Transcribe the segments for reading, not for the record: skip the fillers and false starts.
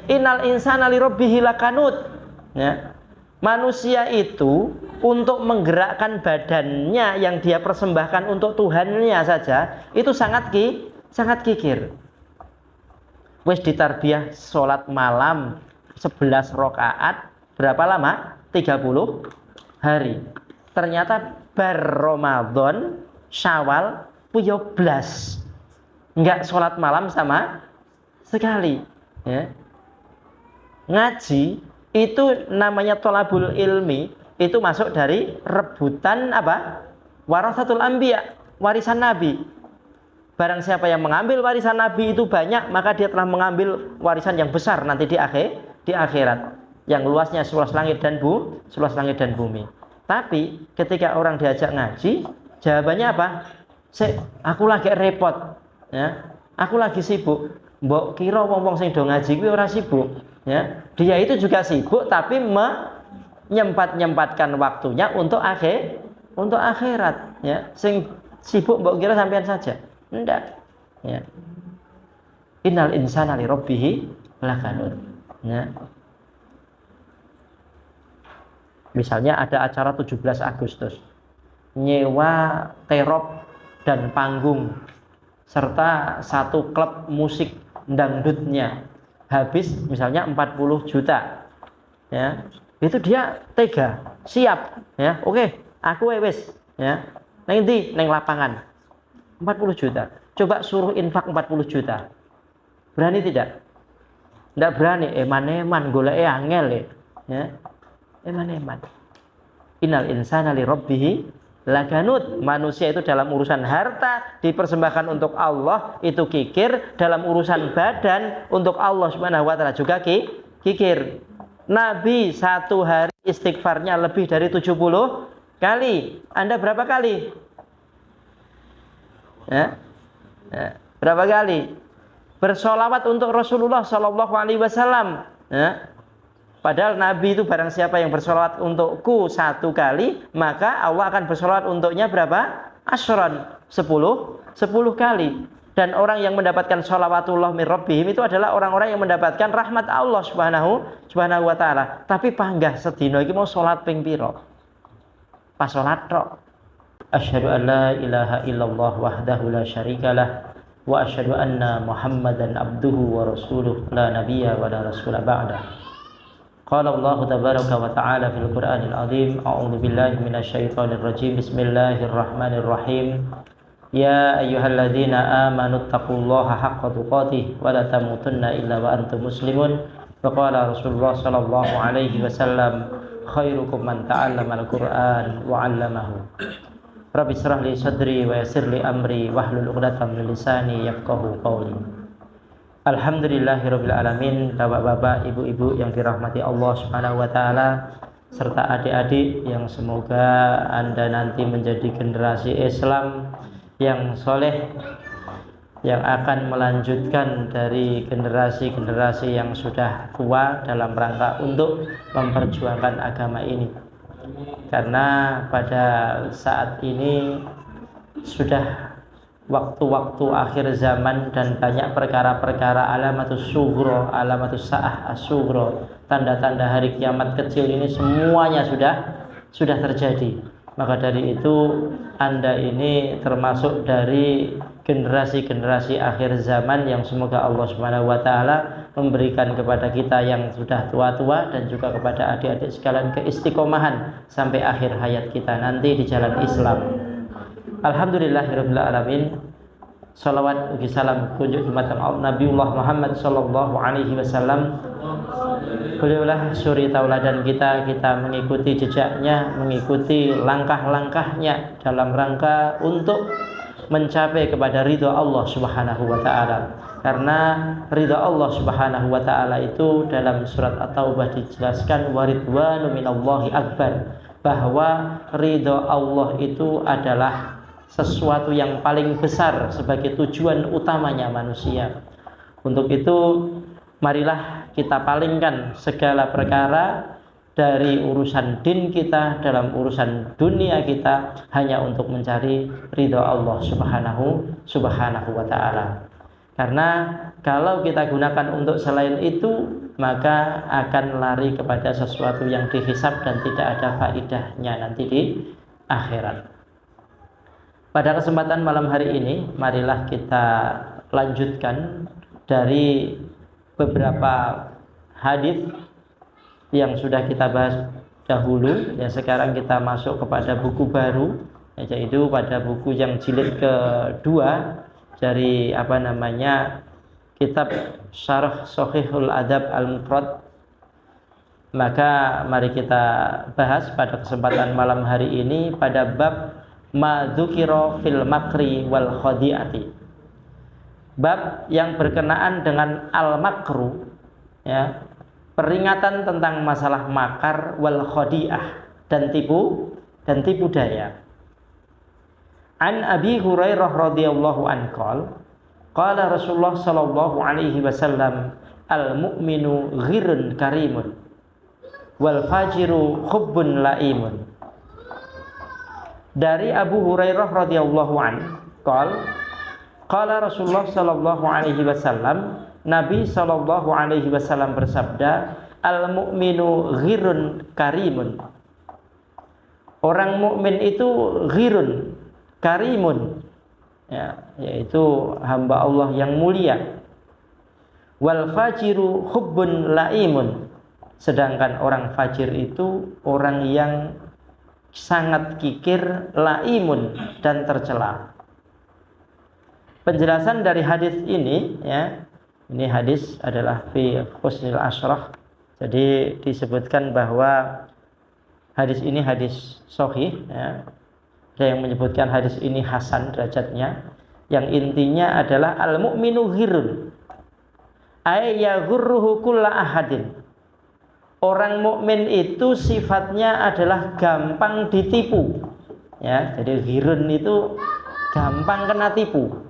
Innal insana li rabbih lakanut. Ya. Manusia itu untuk menggerakkan badannya yang dia persembahkan untuk Tuhannya saja itu sangat kikir. Wis ditarbiyah sholat malam 11 rakaat berapa lama? 30 hari. Ternyata bar Ramadan Syawal puyo blas. Enggak sholat malam sama sekali, ya. Ngaji itu namanya thalabul ilmi, itu masuk dari rebutan apa? Warasatul anbiya, warisan nabi. Barang siapa yang mengambil warisan nabi itu banyak, maka dia telah mengambil warisan yang besar nanti di akhirat, yang luasnya seluas langit dan bumi. Tapi ketika orang diajak ngaji, jawabannya apa? Aku lagi repot, ya. Aku lagi sibuk. Mbok kira wong-wong sing do ngaji kuwi ora sibuk, ya. Dia itu juga sibuk tapi menyempatkan waktunya untuk akhirat, ya. Sing sibuk mbok kira sampean saja. Enggak, ya. Innal insana li rabbih lakanut, ya. Misalnya ada acara 17 Agustus, nyewa terop dan panggung serta satu klub musik dangdutnya habis misalnya 40 juta, ya. Itu dia tega, siap, ya. Oke, aku wis, ya. Nang ndi? Nang lapangan. 40 juta. Coba suruh infak 40 juta. Berani tidak? Tidak berani. Eman-eman goleke angel, ya. Eman-eman. Innal insana li rabbih lakanut. Manusia itu dalam urusan harta dipersembahkan untuk Allah itu kikir, dalam urusan badan untuk Allah Subhanahu wa taala juga kikir. Nabi satu hari istighfarnya lebih dari 70 kali. Anda berapa kali? Ya. Ya. Berapa kali? Bersolawat untuk Rasulullah Shallallahu Alaihi Wasallam. Ya. Padahal Nabi itu barang siapa yang bersolawat untukku 1 kali, maka Allah akan bersolawat untuknya berapa? Asyran, 10 kali. Dan orang yang mendapatkan sholawatullah min rabbihim itu adalah orang-orang yang mendapatkan rahmat Allah subhanahu wa ta'ala. Tapi panggah sedina iki mau sholat ping pira? Pas sholat tok. Asyhadu an la ilaha illallah wahdahu la syarikalah wa asyhadu anna Muhammadan abduhu wa rasuluh la nabiyya wa la rasula ba'dah. Qala Allah tabaraka wa ta'ala fil Qur'anil azim, a'udzu billahi minasyaitonir rajim. Bismillahirrahmanirrahim. Ya ayyuhalladzina amanu taqullaha haqqa tuqatih wa la tamutunna illa wa antum muslimun. Wa qala Rasulullah sallallahu alaihi wasallam, khairukum man ta'allama al-Qur'an wa 'allamahu. Rabbi shrah li sadri wa yassir li amri wahlul 'uqdatam min lisani yafqahu qawli. Alhamdulillahirabbil alamin. Bapak-bapak, ibu-ibu yang dirahmati Allah Subhanahu wa taala serta adik-adik yang semoga Anda nanti menjadi generasi Islam yang soleh, yang akan melanjutkan dari generasi-generasi yang sudah tua dalam rangka untuk memperjuangkan agama ini. Karena pada saat ini sudah waktu-waktu akhir zaman dan banyak perkara-perkara alamatus sughra, alamatus sa'ah as-sughra, tanda-tanda hari kiamat kecil ini semuanya sudah terjadi. Maka dari itu Anda ini termasuk dari generasi-generasi akhir zaman yang semoga Allah Subhanahu wa taala memberikan kepada kita yang sudah tua-tua dan juga kepada adik-adik sekalian keistiqomahan sampai akhir hayat kita nanti di jalan Islam. Alhamdulillahirabbil alamin. Shalawat ugi salam kunjuk dumateng Nabiullah Muhammad sallallahu alaihi wasallam. Beliaulah suri tauladan kita mengikuti jejaknya, mengikuti langkah-langkahnya dalam rangka untuk mencapai kepada ridha Allah Subhanahu wa taala. Karena ridha Allah Subhanahu wa taala itu dalam surat At-Taubah dijelaskan waridwanu minallahi akbar, bahwa ridha Allah itu adalah sesuatu yang paling besar sebagai tujuan utamanya manusia. Untuk itu marilah kita palingkan segala perkara dari urusan din kita, dalam urusan dunia kita, hanya untuk mencari ridha Allah subhanahu wa ta'ala. Karena kalau kita gunakan untuk selain itu, maka akan lari kepada sesuatu yang dihisab dan tidak ada faedahnya nanti di akhirat. Pada kesempatan malam hari ini, marilah kita lanjutkan dari beberapa hadis yang sudah kita bahas dahulu. Ya, sekarang kita masuk kepada buku baru, yaitu pada buku yang jilid kedua dari kitab Syarah Shahihul Adab Al-Mufrad. Maka mari kita bahas pada kesempatan malam hari ini pada bab ma dzukira fil makri wal khadi'ati. Bab yang berkenaan dengan al-makru, ya, peringatan tentang masalah makar wal khadi'ah dan tipu daya. An Abi Hurairah radhiyallahu anhu qala Rasulullah sallallahu alaihi wasallam al-mu'minu ghirun karimun wal fajiru hubbun laimun. Dari Abu Hurairah radhiyallahu anhu qala Rasulullah sallallahu alaihi wasallam, Nabi sallallahu alaihi wasallam bersabda, al-mu'minu ghirun karimun. Orang mukmin itu ghirun, karimun, ya, yaitu hamba Allah yang mulia. Wal fajiru hubbun laimun. Sedangkan orang fajir itu orang yang sangat kikir, laimun, dan tercela. Penjelasan dari hadis ini, ya, ini hadis adalah fi husnil asyrah. Jadi disebutkan bahwa hadis ini hadis sahih, ya. Ada yang menyebutkan hadis ini hasan derajatnya. Yang intinya adalah al-mu'minu ghirun ay yaghurruhu kullu ahadin. Orang mukmin itu sifatnya adalah gampang ditipu, ya. Jadi ghirun itu gampang kena tipu.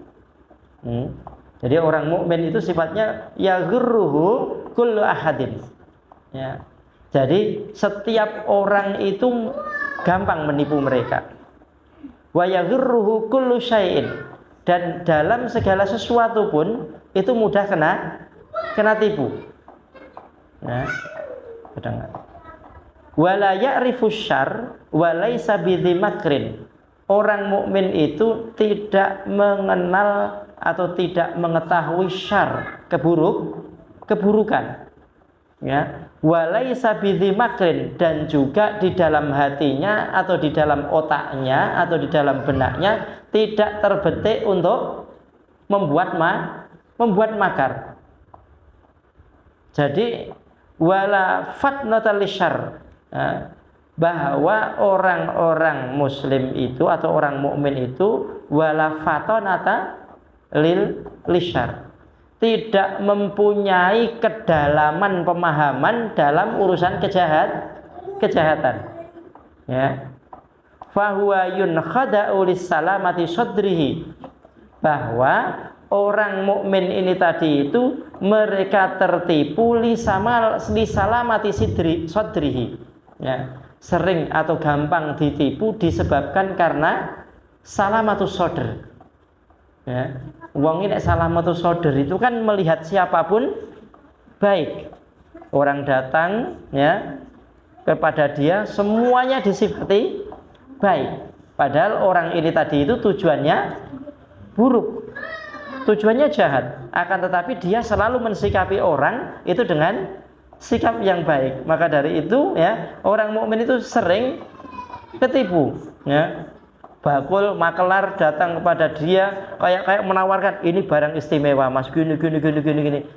Jadi orang mukmin itu sifatnya yaghurruhu kullu ahadin, ya. Jadi setiap orang itu gampang menipu mereka. Wa yaghurruhu kullu syai'in, dan dalam segala sesuatu pun itu mudah kena tipu. Ya. Wala ya'rifu syarr wa laisa bidzi makrin. Orang mukmin itu tidak mengenal atau tidak mengetahui syarr, keburukan. Ya. Wa laisa bidzi makrin, dan juga di dalam hatinya atau di dalam otaknya atau di dalam benaknya tidak terbetik untuk membuat makar. Jadi wala fatnatal lisyarr, bahwa orang-orang muslim itu atau orang mukmin itu wala fatanata lil lisyarr, tidak mempunyai kedalaman pemahaman dalam urusan kejahatan, ya. Fahuwa yunkhada'u lis-salamati sadrihi, bahwa orang mukmin ini tadi itu mereka tertipu li salamati sadrihi, ya, sering atau gampang ditipu disebabkan karena salamatus sadr, ya. Wong ini salamatus sadr itu kan melihat siapapun baik. Orang datang, ya, kepada dia semuanya disifati baik, padahal orang ini tadi itu tujuannya buruk, tujuannya jahat, akan tetapi dia selalu mensikapi orang itu dengan sikap yang baik. Maka dari itu, ya, orang mukmin itu sering ketipu, ya. Bakul makelar datang kepada dia kayak menawarkan, ini barang istimewa Mas, gini.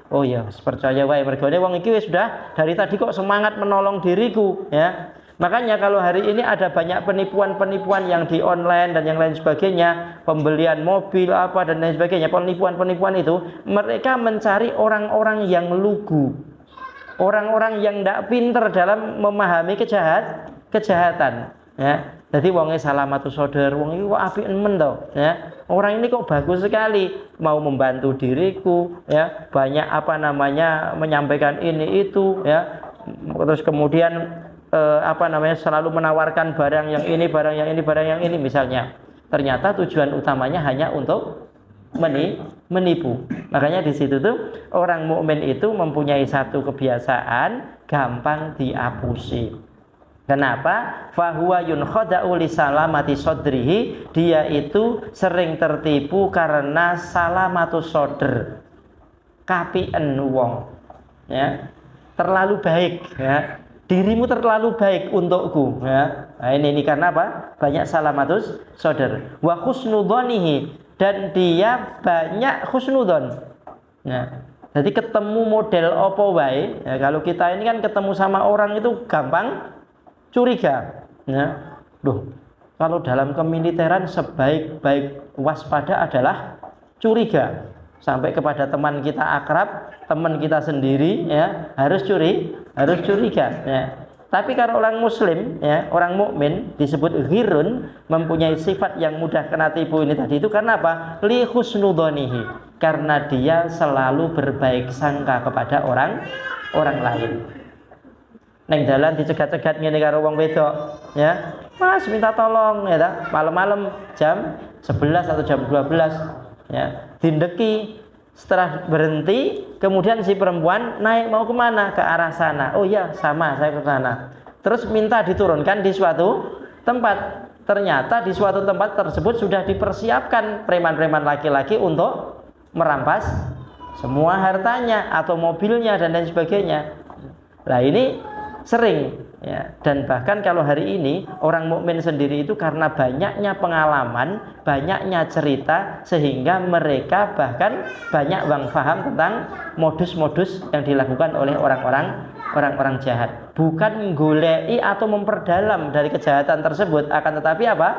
Oh ya, percaya wae, mergane wong iki wis sudah dari tadi kok semangat menolong diriku, ya. Makanya kalau hari ini ada banyak penipuan-penipuan yang di online dan yang lain sebagainya, pembelian mobil apa dan lain sebagainya, penipuan-penipuan itu mereka mencari orang-orang yang lugu, orang-orang yang tidak pinter dalam memahami kejahatan, ya. Jadi wongnya salamatus sadr, wong iki kok apik nemen to, ya. Orang ini kok bagus sekali, mau membantu diriku, ya. Banyak menyampaikan ini itu, ya. Terus kemudian selalu menawarkan barang yang ini misalnya. Ternyata tujuan utamanya hanya untuk menipu. Makanya di situ tuh orang mukmin itu mempunyai satu kebiasaan gampang diapusi. Kenapa? Fahuwa yunkhada'u li salamati sodrihi, dia itu sering tertipu karena salamatus sodr, kapien wong, ya, terlalu baik, ya, dirimu terlalu baik untukku, ya. Nah, ini karena apa? Banyak salamatus sodr. Wa husnudhanihi, dan dia banyak husnudon, ya. Jadi ketemu model opo wae, ya, kalau kita ini kan ketemu sama orang itu gampang curiga, ya. Duh, kalau dalam kemiliteran sebaik-baik waspada adalah curiga. Sampai kepada teman kita akrab, teman kita sendiri, ya, harus curiga, ya. Tapi kalau orang muslim, ya, orang mukmin disebut ghirun, mempunyai sifat yang mudah kena tipu ini tadi itu karena apa? Li husnudhanihi, karena dia selalu berbaik sangka kepada orang lain. Neng jalan dicegat-cegat ngene karo wong wedok, ya. Mas minta tolong, ya ta? Malam-malam jam 11 atau jam 12, ya. Dindeki, setelah berhenti, kemudian si perempuan naik mau kemana? Ke arah sana. Oh iya, sama, saya ke sana. Terus minta diturunkan di suatu tempat. Ternyata di suatu tempat tersebut sudah dipersiapkan preman-preman laki-laki untuk merampas semua hartanya atau mobilnya dan lain sebagainya. Nah ini sering, ya. Dan bahkan kalau hari ini orang mukmin sendiri itu karena banyaknya pengalaman, banyaknya cerita, sehingga mereka bahkan banyak paham tentang modus-modus yang dilakukan oleh orang-orang jahat. Bukan menggoleki atau memperdalam dari kejahatan tersebut, akan tetapi apa?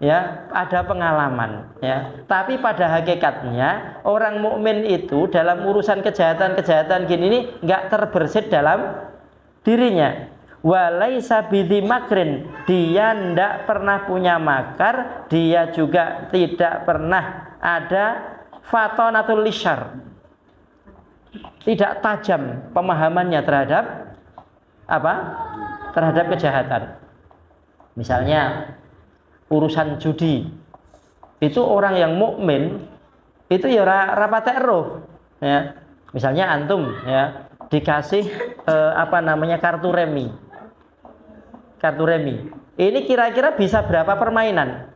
Ya, ada pengalaman, ya. Tapi pada hakikatnya orang mukmin itu dalam urusan kejahatan gini ini nggak terbersit dalam dirinya. Walaisa bidhi makrin, dia tidak pernah punya makar, dia juga tidak pernah ada fatonatul lisyar, tidak tajam pemahamannya terhadap apa? Terhadap kejahatan. Misalnya urusan judi, itu orang yang mukmin itu ya rapatek roh, ya. Misalnya antum, ya, dikasih kartu remi. Ini kira-kira bisa berapa permainan?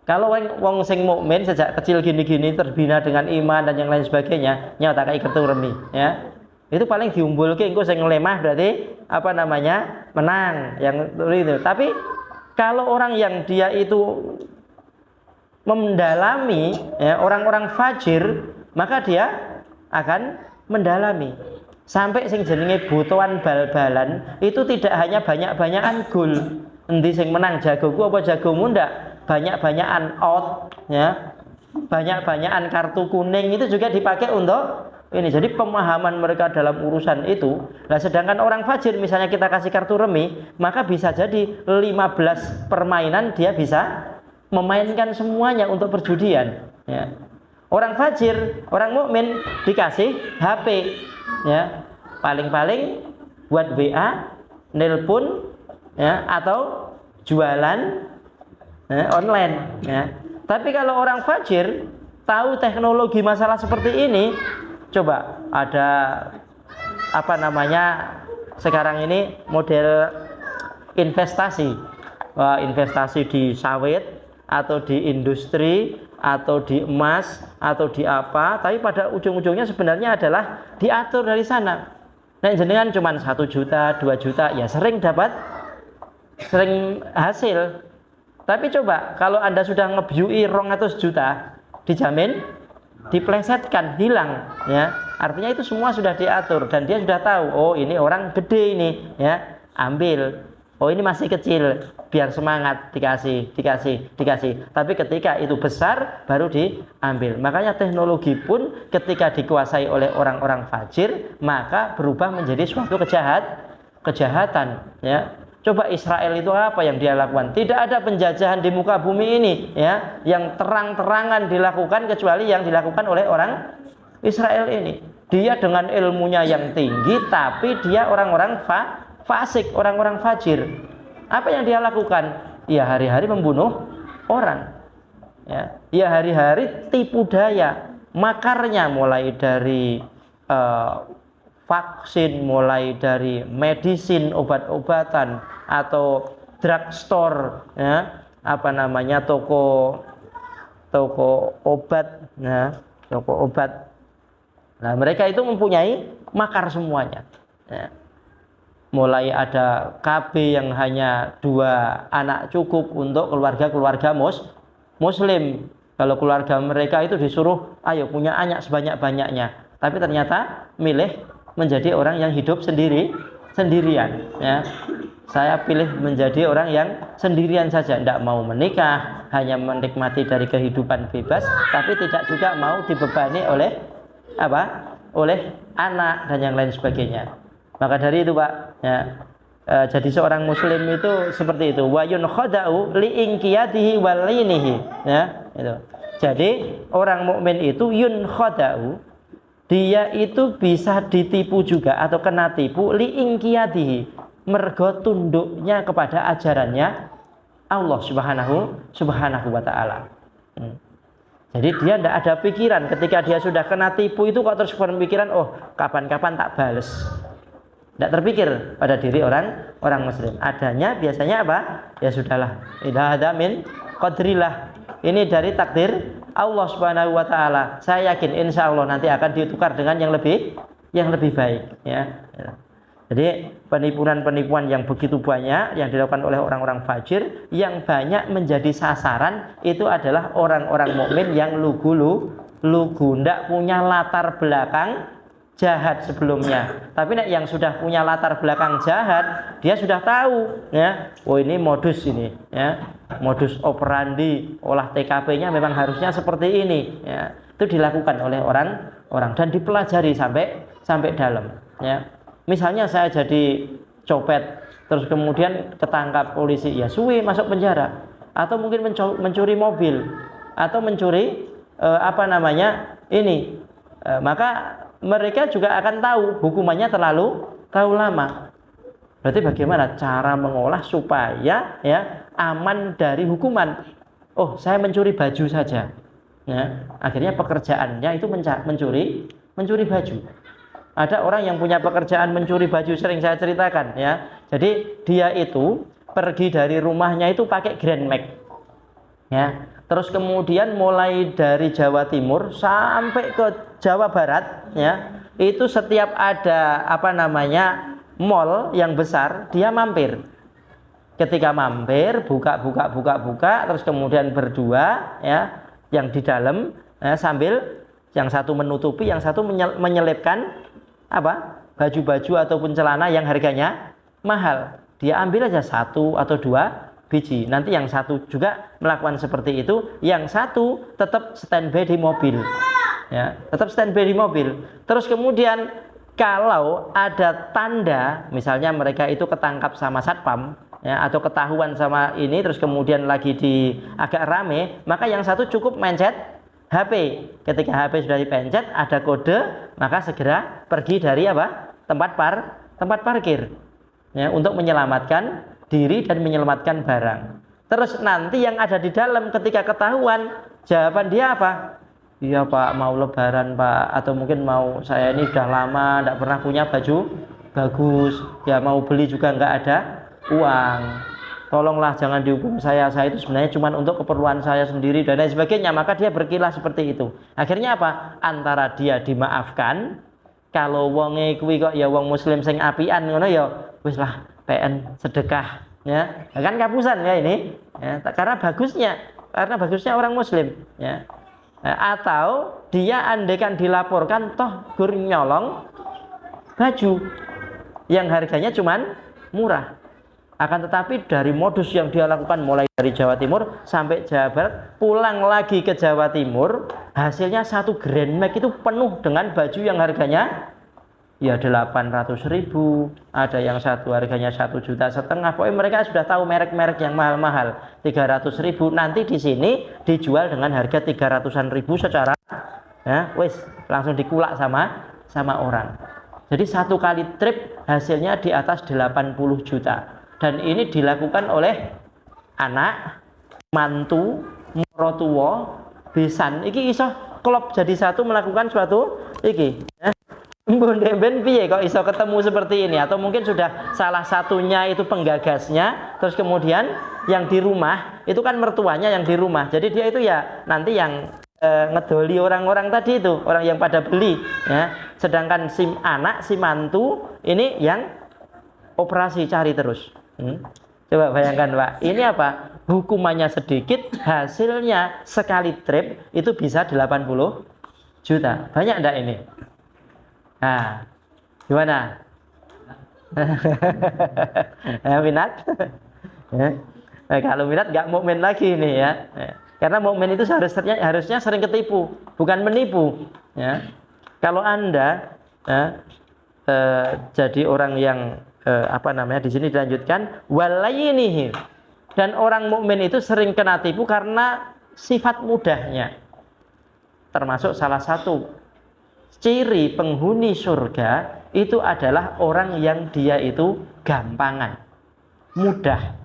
Kalau wong sing mukmin sejak kecil gini-gini terbina dengan iman dan yang lain sebagainya, nyata kayak kartu remi, ya. Itu paling diumbulke engko sing lemah berarti menang yang itu. Tapi kalau orang yang dia itu mendalami, ya, orang-orang fajir, maka dia akan mendalami sampai sing jenenge butuhan bal-balan itu tidak hanya banyak-banyakan gol, endi sing menang jagoku apa jagomu, ndak, banyak-banyakan out, ya, banyak-banyakan kartu kuning itu juga dipakai untuk ini. Jadi pemahaman mereka dalam urusan itu. Nah, sedangkan orang fajir misalnya kita kasih kartu remi, maka bisa jadi 15 permainan dia bisa memainkan semuanya untuk perjudian, ya. Orang fajir, orang mukmin dikasih HP, ya, paling-paling buat WA, nelpon, ya, atau jualan, ya, online, ya. Tapi kalau orang fajir tahu teknologi masalah seperti ini, coba ada sekarang ini model investasi, investasi di sawit atau di industri atau di emas atau di apa, tapi pada ujung-ujungnya sebenarnya adalah diatur dari sana. Nah, jenengan cuma 1 juta, 2 juta, ya sering hasil. Tapi coba kalau Anda sudah ngebyui 200 juta, dijamin diplesetkan, hilang, ya. Artinya itu semua sudah diatur dan dia sudah tahu, oh ini orang gede ini, ya, ambil. Oh ini masih kecil, biar semangat, dikasih. Tapi ketika itu besar baru diambil. Makanya teknologi pun ketika dikuasai oleh orang-orang fajir, maka berubah menjadi suatu kejahatan, ya. Coba Israel itu apa yang dia lakukan? Tidak ada penjajahan di muka bumi ini, ya, yang terang-terangan dilakukan kecuali yang dilakukan oleh orang Israel ini. Dia dengan ilmunya yang tinggi, tapi dia orang-orang fasik, orang-orang fajir. Apa yang dia lakukan? Ya hari-hari membunuh orang, ya. ya hari-hari tipu daya, makarnya mulai dari vaksin, mulai dari medisin, obat-obatan atau drugstore, ya, apa namanya, toko obat, ya, toko obat. Nah, mereka itu mempunyai makar semuanya. Ya. Mulai ada KB yang hanya 2 anak cukup untuk keluarga-keluarga Muslim. Kalau keluarga mereka itu disuruh, ayo punya anak sebanyak-banyaknya. Tapi ternyata milih menjadi orang yang hidup sendirian. Ya. Saya pilih menjadi orang yang sendirian saja, tidak mau menikah, hanya menikmati dari kehidupan bebas, tapi tidak juga mau dibebani oleh anak dan yang lain sebagainya. Maka dari itu, Pak, ya, jadi seorang muslim itu seperti itu, wa yunkhada'u liinqiyadihi walinihi, ya, itu. Jadi orang mukmin itu yunkhada'u, dia itu bisa ditipu juga atau kena tipu liinqiyadihi, mergo tunduknya kepada ajarannya Allah subhanahu wa ta'ala. Jadi dia tidak ada pikiran ketika dia sudah kena tipu itu kok terus berpikiran, oh kapan-kapan tak bales. Tidak terpikir pada diri orang muslim. Adanya biasanya apa? Ya sudahlah, idza hada min qadrillah. Ini dari takdir Allah subhanahu wa ta'ala. Saya yakin insya Allah nanti akan ditukar dengan yang lebih baik, ya. Jadi penipuan-penipuan yang begitu banyak yang dilakukan oleh orang-orang fajir, yang banyak menjadi sasaran itu adalah orang-orang mukmin yang lugu, tidak punya latar belakang jahat sebelumnya. Tapi yang sudah punya latar belakang jahat, dia sudah tahu, ya. Oh ini modus ini, ya. Modus operandi olah TKP-nya memang harusnya seperti ini, ya. Itu dilakukan oleh orang dan dipelajari sampai dalam, ya. Misalnya saya jadi copet, terus kemudian ketangkap polisi, ya suwi masuk penjara. Atau mungkin mencuri mobil, atau mencuri maka mereka juga akan tahu hukumannya terlalu lama. Berarti bagaimana cara mengolah supaya, ya, aman dari hukuman? Oh, saya mencuri baju saja, ya. Akhirnya pekerjaannya itu mencuri baju. Ada orang yang punya pekerjaan mencuri baju, sering saya ceritakan, ya. Jadi dia itu pergi dari rumahnya itu pakai Grand Max, ya. Terus kemudian mulai dari Jawa Timur sampai ke Jawa Barat, ya. Itu setiap ada mall yang besar, dia mampir. Ketika mampir, buka, terus kemudian berdua, ya, yang di dalam, ya, sambil yang satu menutupi, yang satu menyelipkan baju-baju ataupun celana yang harganya mahal. Dia ambil aja 1 atau 2 biji. Nanti yang satu juga melakukan seperti itu, yang satu tetap standby di mobil, ya, tetap standby di mobil. Terus kemudian kalau ada tanda, misalnya mereka itu ketangkap sama satpam, ya, atau ketahuan sama ini, terus kemudian lagi agak rame, maka yang satu cukup mencet HP. Ketika HP sudah dipencet, ada kode, maka segera pergi dari tempat parkir, ya, untuk menyelamatkan diri dan menyelamatkan barang. Terus nanti yang ada di dalam ketika ketahuan, jawaban dia apa? Iya Pak, mau lebaran Pak, atau mungkin mau, saya ini sudah lama tidak pernah punya baju bagus, ya mau beli juga nggak ada uang. Tolonglah jangan dihukum saya itu sebenarnya cuma untuk keperluan saya sendiri dan lain sebagainya. Maka dia berkilah seperti itu. Akhirnya apa? Antara dia dimaafkan, kalau wonge kuwi kok ya wong muslim sing apian ngono ya wis lah PN sedekah, ya. Kan kapusan ya ini, ya, karena bagusnya orang muslim, ya. Atau dia andaikan dilaporkan toh gur nyolong baju yang harganya cuman murah. Akan tetapi dari modus yang dia lakukan mulai dari Jawa Timur sampai Jawa Barat, pulang lagi ke Jawa Timur, hasilnya 1 Grand Max itu penuh dengan baju yang harganya ya 800.000, ada yang satu harganya 1,5 juta. Pokoknya mereka sudah tahu merek-merek yang mahal-mahal, 300.000. Nanti di sini dijual dengan harga 300-an ribu secara, ya, wis langsung dikulak sama orang. Jadi 1 kali trip hasilnya di atas 80 juta. Dan ini dilakukan oleh anak, mantu, mertua, besan iki iso klop jadi satu melakukan suatu iki ya. Ben piye kok iso ketemu seperti ini, atau mungkin sudah salah satunya itu penggagasnya, terus kemudian yang di rumah itu kan mertuanya yang di rumah, jadi dia itu ya nanti yang ngedoli orang-orang tadi itu, orang yang pada beli ya, sedangkan si anak, si mantu ini yang operasi cari terus. Coba bayangkan Pak, ini apa? Hukumannya sedikit, hasilnya sekali trip itu bisa 80 juta. Banyak enggak ini? Nah, gimana? Minat? Kalau minat nggak mukmin lagi ini ya. Karena mukmin itu harusnya sering ketipu, bukan menipu. Ya. Kalau Anda jadi orang yang di sini dilanjutkan walayinihi, dan orang mukmin itu sering kena tipu karena sifat mudahnya. Termasuk salah satu ciri penghuni surga itu adalah orang yang dia itu gampangan, mudah.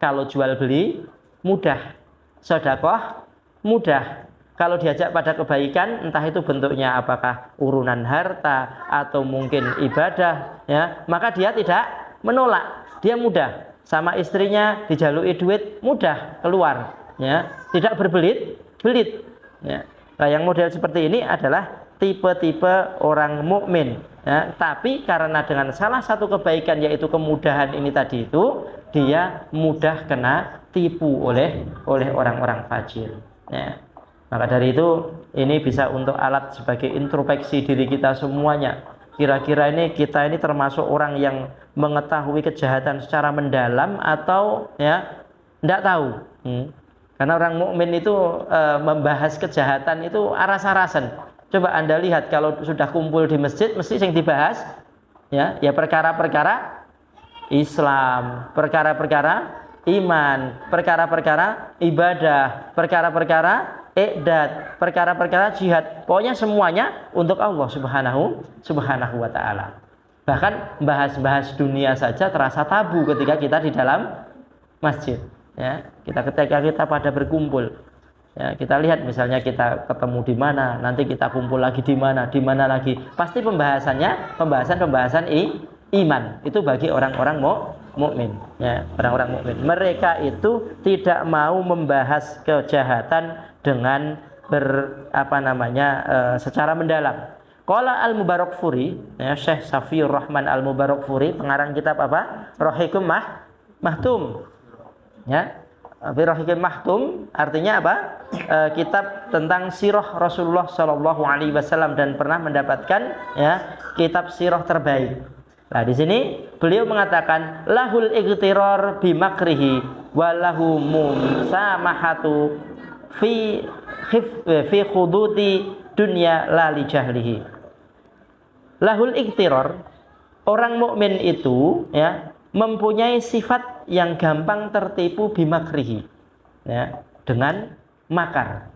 Kalau jual beli mudah, sedekah mudah. Kalau diajak pada kebaikan, entah itu bentuknya apakah urunan harta atau mungkin ibadah, ya, maka dia tidak menolak, dia mudah. Sama istrinya dijalui duit mudah keluar, ya, tidak berbelit-belit. Ya. Nah, yang model seperti ini adalah tipe-tipe orang mukmin, ya. Tapi karena dengan salah satu kebaikan yaitu kemudahan ini tadi itu, dia mudah kena tipu oleh orang-orang fajir, ya. Maka dari itu ini bisa untuk alat sebagai introspeksi diri kita semuanya. Kira-kira kita ini termasuk orang yang mengetahui kejahatan secara mendalam atau ya tidak tahu. Karena orang mukmin itu membahas kejahatan itu aras-arasan. Coba Anda lihat kalau sudah kumpul di masjid, mesti yang dibahas ya perkara-perkara Islam, perkara-perkara iman, perkara-perkara ibadah, perkara-perkara iqdad, perkara-perkara jihad. Pokoknya semuanya untuk Allah Subhanahu wa taala. Bahkan bahas-bahas dunia saja terasa tabu ketika kita di dalam masjid, ya. Ketika kita pada berkumpul, ya, kita lihat misalnya kita ketemu di mana, nanti kita kumpul lagi di mana lagi. Pasti pembahasan iman itu bagi orang-orang mukmin, ya, orang-orang mukmin. Mereka itu tidak mau membahas kejahatan dengan secara mendalam. Qala Al-Mubarakfuri, ya, Syekh Safiyur Rahman Al-Mubarakfuri, pengarang kitab apa? Rahikum Mahtum. Ya. Rahikum Mahtum artinya apa? Kitab tentang sirah Rasulullah Shallallahu alaihi wasallam, dan pernah mendapatkan ya kitab sirah terbaik. Nah, di sini beliau mengatakan lahul igtirar bimakrihi walahu musamahatu fi khuduti dunya la li jahlihi. Lahul igtirar, orang mukmin itu ya mempunyai sifat yang gampang tertipu bimakrihi, ya, dengan makar.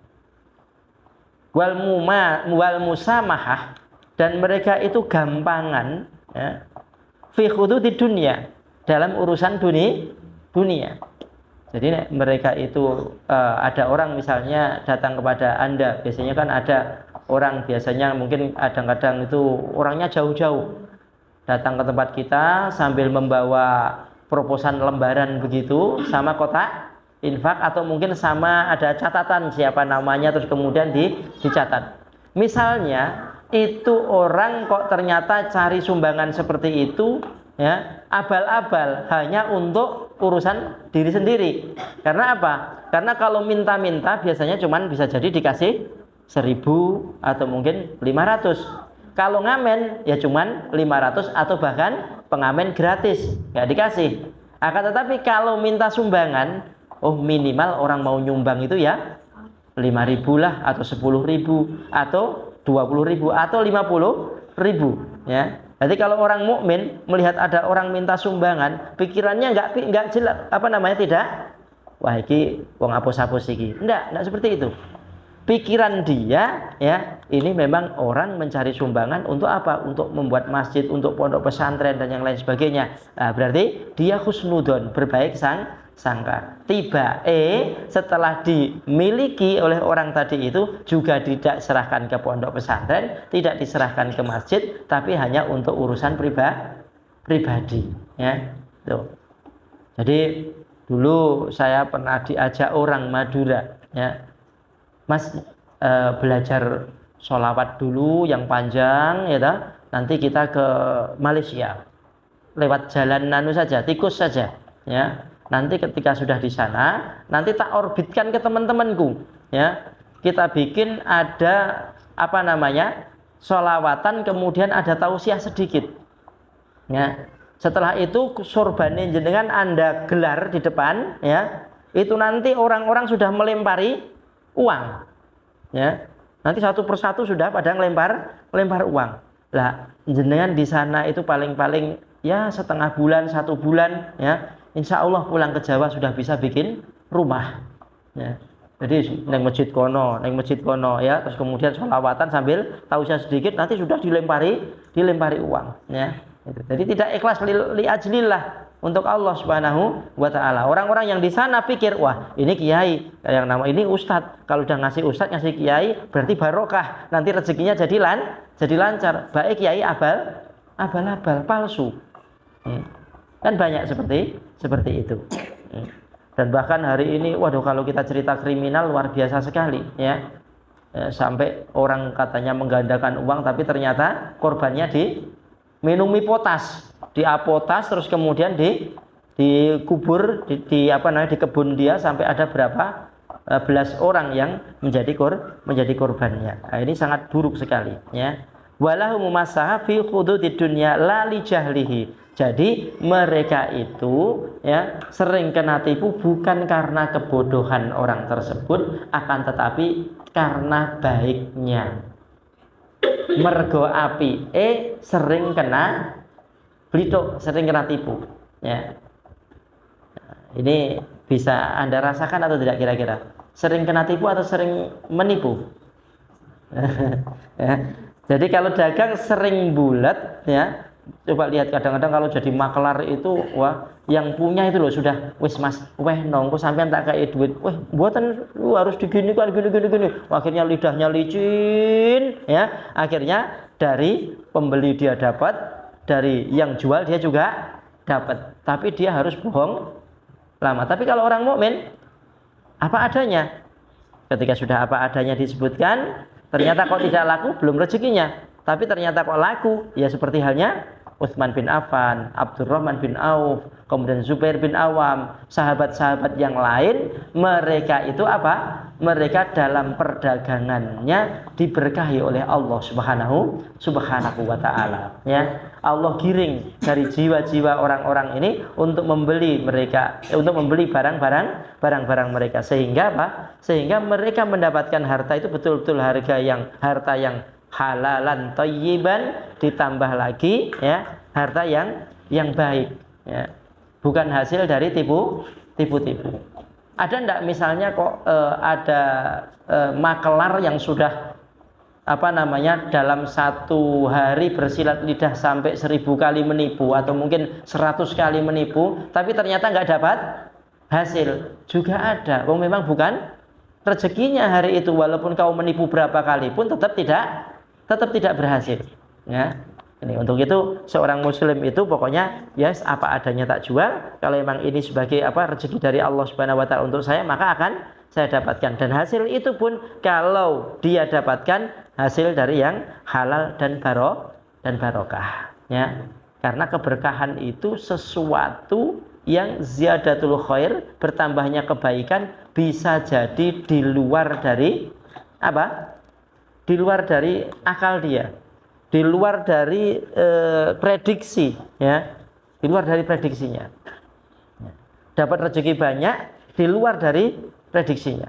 Wal musamahah, dan mereka itu gampangan ya fi khududi dunia, dalam urusan dunia. Jadi mereka itu ada orang misalnya datang kepada Anda, biasanya kan ada orang biasanya mungkin kadang-kadang itu orangnya jauh-jauh datang ke tempat kita sambil membawa proposan lembaran begitu sama kotak infak, atau mungkin sama ada catatan siapa namanya, terus kemudian dicatat. Misalnya itu orang kok ternyata cari sumbangan seperti itu ya, abal-abal hanya untuk urusan diri sendiri. Karena apa? Karena kalau minta-minta biasanya cuman bisa jadi dikasih 1.000 atau mungkin 500. Kalau ngamen ya cuman 500 atau bahkan pengamen gratis, nggak dikasih. Akan tetapi kalau minta sumbangan, oh minimal orang mau nyumbang itu ya 5.000 lah, atau 10.000 atau 20.000 atau 50.000 ya. Jadi kalau orang mukmin melihat ada orang minta sumbangan, pikirannya nggak jelas tidak, wah iki wong apus-apus iki. Enggak seperti itu. Pikiran dia ya, ini memang orang mencari sumbangan untuk apa? Untuk membuat masjid, untuk pondok pesantren dan yang lain sebagainya. Nah, berarti dia husnudon, berbaik sangka. Tiba setelah dimiliki oleh orang tadi itu juga tidak diserahkan ke pondok pesantren, tidak diserahkan ke masjid, tapi hanya untuk urusan pribadi, ya. Tuh. Jadi dulu saya pernah diajak orang Madura, ya, Mas, belajar sholawat dulu yang panjang, ya toh. Nanti kita ke Malaysia lewat jalan saja, tikus saja, ya. Nanti ketika sudah di sana, nanti tak orbitkan ke teman-temanku, ya. Kita bikin ada sholawatan, kemudian ada tausiah sedikit, ya. Setelah itu sorban jenengan Anda gelar di depan, ya. Itu nanti orang-orang sudah melempari uang, ya. Nanti satu persatu sudah pada melempar uang. Lah, jenengan di sana itu paling-paling ya setengah bulan, 1 bulan, ya. Insya Allah pulang ke Jawa sudah bisa bikin rumah, ya. Jadi neng masjid kono, ya. Terus kemudian sholawatan sambil tausiah sedikit, nanti sudah dilempari uang, ya. Jadi tidak ikhlas li ajlillah, untuk Allah Subhanahu wa taala. Orang-orang yang di sana pikir, wah, ini kiai, yang nama ini ustadz. Kalau udah ngasih ustadz, ngasih kiai, berarti barokah. Nanti rezekinya jadi lancar. Baik kiai abal palsu. Kan banyak seperti itu. Dan bahkan hari ini, waduh, kalau kita cerita kriminal luar biasa sekali, ya. Sampai orang katanya menggandakan uang, tapi ternyata korbannya diminumi potas, diapotas, terus kemudian dikubur di kebun dia sampai ada berapa belas orang yang menjadi korbannya. Nah, ini sangat buruk sekali, ya. Walahu mumasaha fi khududid dunya la li jahlihi. Jadi mereka itu, ya, sering kena tipu bukan karena kebodohan orang tersebut, akan tetapi karena baiknya. Mergo api sering kena blitok, sering kena tipu, ya. Ini bisa Anda rasakan atau tidak kira-kira? Sering kena tipu atau sering menipu? Ya. Jadi kalau dagang sering bulat, ya. Coba lihat, kadang-kadang kalau jadi makelar itu, wah, yang punya itu loh sudah, wis mas, nongko sampean tak kayak duit, buatan lu harus gini. Akhirnya lidahnya licin, ya. Akhirnya dari pembeli dia dapat, dari yang jual dia juga dapat, tapi dia harus bohong lama. Tapi kalau orang mukmin apa adanya, ketika sudah apa adanya disebutkan, ternyata kok tidak laku, belum rezekinya, tapi ternyata kok laku, ya seperti halnya Utsman bin Affan, Abdurrahman bin Auf, kemudian Zubair bin Awam, sahabat-sahabat yang lain, mereka itu apa? Mereka dalam perdagangannya diberkahi oleh Allah Subhanahu wa taala, ya. Allah giring dari jiwa-jiwa orang-orang ini untuk membeli barang-barang mereka, sehingga apa? Sehingga mereka mendapatkan harta itu betul-betul harta yang halalan thayyiban, ditambah lagi, ya, harta yang baik, ya. Bukan hasil dari tipu-tipu. Ada enggak misalnya kok ada makelar yang sudah dalam 1 hari bersilat lidah sampai 1000 kali menipu, atau mungkin 100 kali menipu, tapi ternyata enggak dapat hasil? Juga ada. Memang bukan rezekinya hari itu, walaupun kau menipu berapa kali pun tetap tidak berhasil, ya. Ini untuk itu seorang muslim itu pokoknya yes, apa adanya tak jual. Kalau memang ini sebagai rezeki dari Allah Subhanahu wa taala untuk saya, maka akan saya dapatkan, dan hasil itu pun kalau dia dapatkan hasil dari yang halal dan barokah, ya. Karena keberkahan itu sesuatu yang ziyadatul khair, bertambahnya kebaikan, bisa jadi di luar dari di luar dari akal dia, di luar dari prediksi, ya, di luar dari prediksinya. Dapat rezeki banyak di luar dari prediksinya.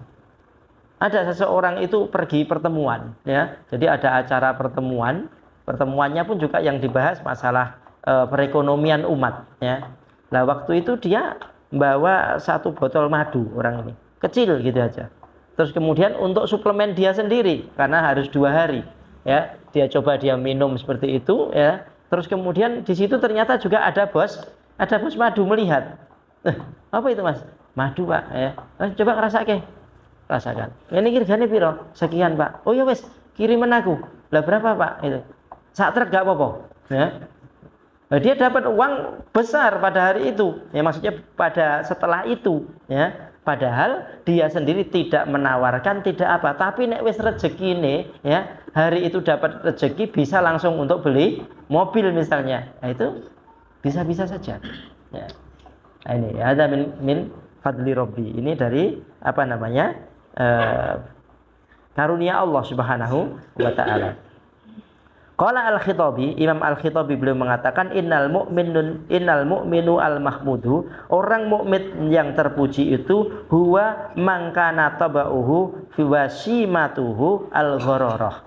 Ada seseorang itu pergi pertemuan, ya. Jadi ada acara pertemuannya pun juga yang dibahas masalah perekonomian umat, ya. Nah, waktu itu dia bawa 1 botol madu, orang ini kecil gitu aja. Terus kemudian untuk suplemen dia sendiri, karena harus 2 hari, ya, dia minum seperti itu, ya. Terus kemudian di situ ternyata juga ada bos madu melihat, apa itu mas? Madu Pak ya. Coba rasakan. Ini regane piro? Sekian Pak. Oh ya wes, kiriman aku. Lah berapa Pak? Itu. Sak truk gak apa-apa. Ya. Nah, dia dapat uang besar pada hari itu. Ya maksudnya pada setelah itu, ya. Padahal dia sendiri tidak menawarkan, tidak apa. Tapi nek wis rezekine, ya, hari itu dapat rezeki bisa langsung untuk beli mobil misalnya. Nah, itu bisa-bisa saja. Ya. Nah, ini ada min fadli Rabbi. Ini dari apa namanya? Karunia Allah Subhanahu wa taala. Qala Al-Khitabi, Imam Al-Khitabi beliau mengatakan innal mu'minu al-mahmudu, orang mukmin yang terpuji itu huwa mangkana tabauhu fi wasimatuhu al-ghararah,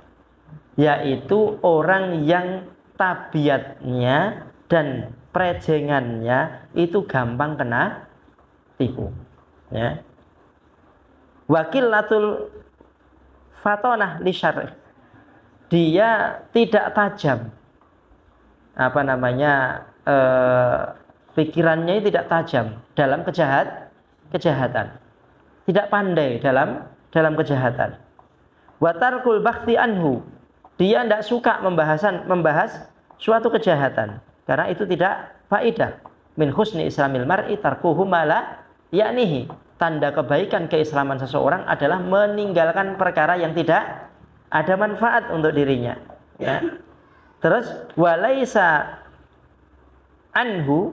yaitu orang yang tabiatnya dan prejengannya itu gampang kena tipu, ya. Wakilatul fatonah li syar'i, dia tidak tajam, apa namanya, pikirannya tidak tajam dalam kejahatan, tidak pandai dalam kejahatan. Watarkul bakti anhu, dia tidak suka membahas suatu kejahatan karena itu tidak faidah. Min husni islamil mar'i tarkuhu mala yaknihi, tanda kebaikan keislaman seseorang adalah meninggalkan perkara yang tidak ada manfaat untuk dirinya, ya. Terus walaisa anhu,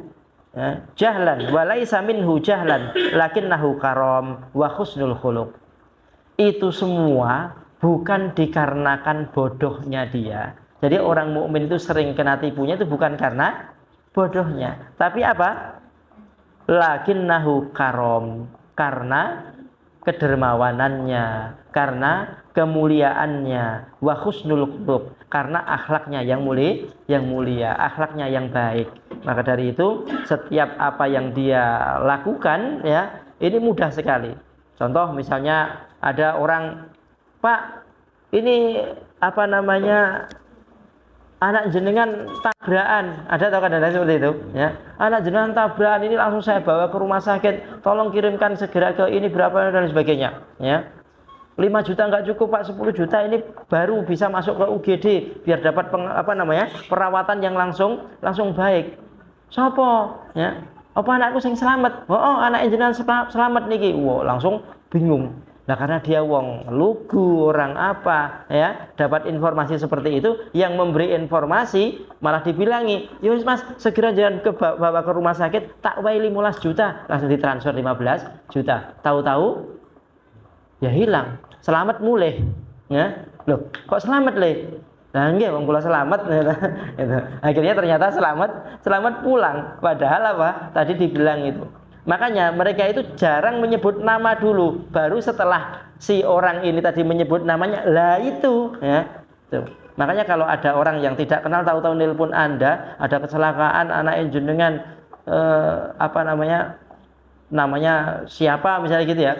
ya, jahlan, walaisa minhu jahlan lakinnahu karam wa husnul khuluq. Itu semua bukan dikarenakan bodohnya dia. Jadi orang mukmin itu sering kena tipunya itu bukan karena bodohnya, tapi apa? Lakinnahu karam, karena kedermawanannya, karena kemuliaannya, wa husnul khuluq, karena akhlaknya yang mulia, akhlaknya yang baik. Maka dari itu setiap apa yang dia lakukan, ya, ini mudah sekali. Contoh misalnya ada orang, Pak, ini apa namanya, anak jenengan tabrakan, ada atau kadang-kadang seperti itu, ya. Anak jenengan tabrakan, ini langsung saya bawa ke rumah sakit, tolong kirimkan segera ke ini berapa dan sebagainya, ya. 5 juta nggak cukup Pak, 10 juta ini baru bisa masuk ke UGD biar dapat perawatan yang langsung baik. Sopo, ya? Apa anakku sing selamat? Oh, anak jenengan selamat niki. Wow, langsung bingung. Nah, karena dia wong lugu, orang apa, ya, dapat informasi seperti itu, yang memberi informasi malah dibilangi, "Yus Mas, segera jangan bawa ke rumah sakit, tak wae 15 juta." Langsung ditransfer 15 juta. Tahu-tahu ya hilang. Selamat mulai, ya. Loh, kok selamat le? Nah, nggih wong kula selamat. Gitu. Akhirnya ternyata selamat pulang. Padahal apa? Tadi dibilang itu. Makanya mereka itu jarang menyebut nama dulu, baru setelah si orang ini tadi menyebut namanya, lah itu, ya. Tuh. Makanya kalau ada orang yang tidak kenal tahu-tahu nelpon Anda, ada kecelakaan anak jenengan, apa namanya siapa misalnya gitu, ya,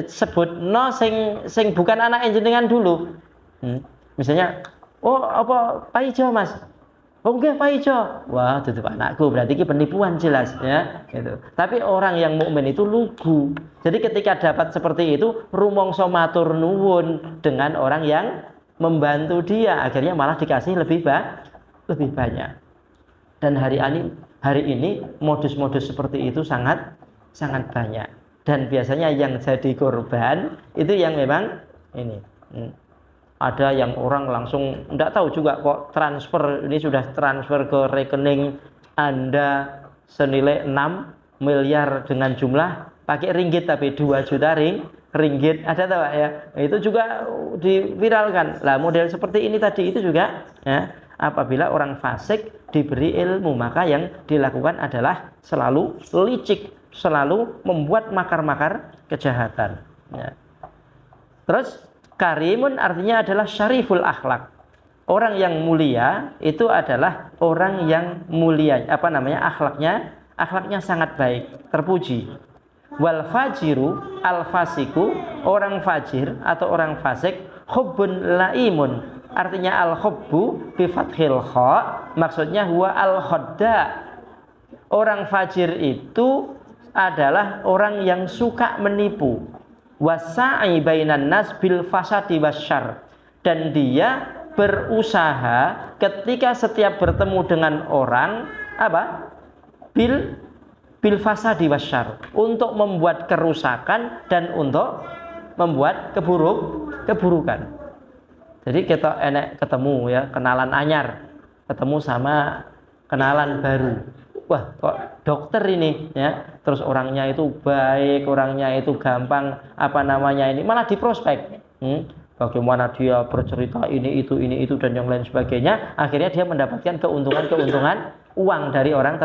sebut no sing bukan anak jenengan dulu. Misalnya, oh apa Pak Ijo Mas? Oh nggih Pak Ijo. Wah, itu anakku, berarti ini penipuan jelas, ya, gitu. Tapi orang yang mukmin itu lugu. Jadi ketika dapat seperti itu, rumangsa matur nuwun dengan orang yang membantu dia, akhirnya malah dikasih lebih banyak. Dan hari ini modus-modus seperti itu sangat banyak, dan biasanya yang jadi korban itu yang memang ini, ada yang orang langsung tidak tahu juga kok transfer, ini sudah transfer ke rekening Anda senilai 6 miliar dengan jumlah pakai ringgit, tapi 2 juta ringgit, ada tahu ya, itu juga diviralkan. Lah model seperti ini tadi itu juga, ya, apabila orang fasik diberi ilmu, maka yang dilakukan adalah selalu licik, selalu membuat makar-makar kejahatan, ya. Terus karimun artinya adalah syariful akhlak. Orang yang mulia itu adalah orang yang mulia, akhlaknya sangat baik, terpuji. Wal fajiru al fasiku, orang fajir atau orang fasik, hubbun laimun, artinya al hubbu bi fathil kha, maksudnya huwa al khodda. Orang fajir itu adalah orang yang suka menipu. Wasa'i bainan nas bil fasadi wasyarr. Dan dia berusaha ketika setiap bertemu dengan orang apa? Bil fasadi wasyarr, untuk membuat kerusakan dan untuk membuat keburukan. Jadi kita ketemu ya, kenalan anyar, ketemu sama kenalan baru. Wah, kok dokter ini ya, terus orangnya itu baik, orangnya itu gampang ini, malah diprospek. Bagaimana dia bercerita ini itu dan yang lain sebagainya, akhirnya dia mendapatkan keuntungan uang dari orang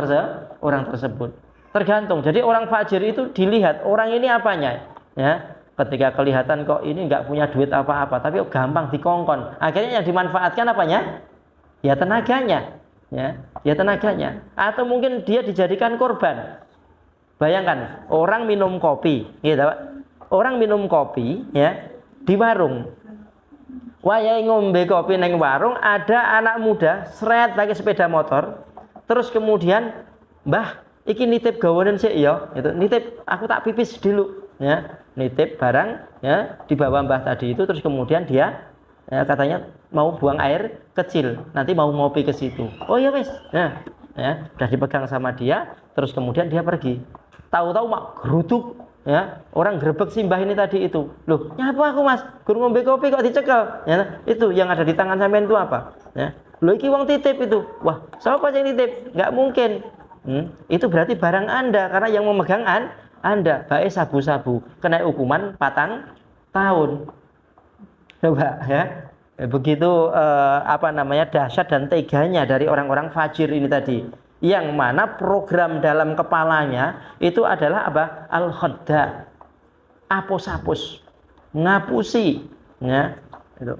tersebut. Tergantung. Jadi orang fajir itu dilihat orang ini apanya, ya. Ketika kelihatan kok ini nggak punya duit apa-apa, tapi gampang dikongkon. Akhirnya yang dimanfaatkan apanya? Ya tenaganya, ya tenaganya. Atau mungkin dia dijadikan korban. Bayangkan orang minum kopi, gitu Pak. Orang minum kopi, ya, di warung. Wayahe ngombe kopi neng warung, ada anak muda seret pakai sepeda motor, terus kemudian, "Mbah, iki nitip gawanen sik ya." Itu nitip, aku tak pipis dulu, ya. Nitip barang, ya, dibawa mbah tadi itu, terus kemudian dia, ya, katanya mau buang air kecil, nanti mau ngopi ke situ. Oh ya wes, nah, ya, udah dipegang sama dia, terus kemudian dia pergi. Tahu-tahu mak geruduk, ya, orang gerebek si mbah ini tadi itu. Loh, nyapa aku mas, guru ngombe kopi kok dicekel, ya, itu yang ada di tangan sampean itu apa? Ya, loh iki wong titip itu. Wah, siapa yang titip? Nggak mungkin. Itu berarti barang Anda, karena yang memegang Anda, baik sabu-sabu, kena hukuman 4 tahun. Coba ya, begitu dahsyat dan teganya dari orang-orang fajir ini tadi, yang mana program dalam kepalanya itu adalah apa? Al-khadda, apus-apus, ngapusi, ya, itu.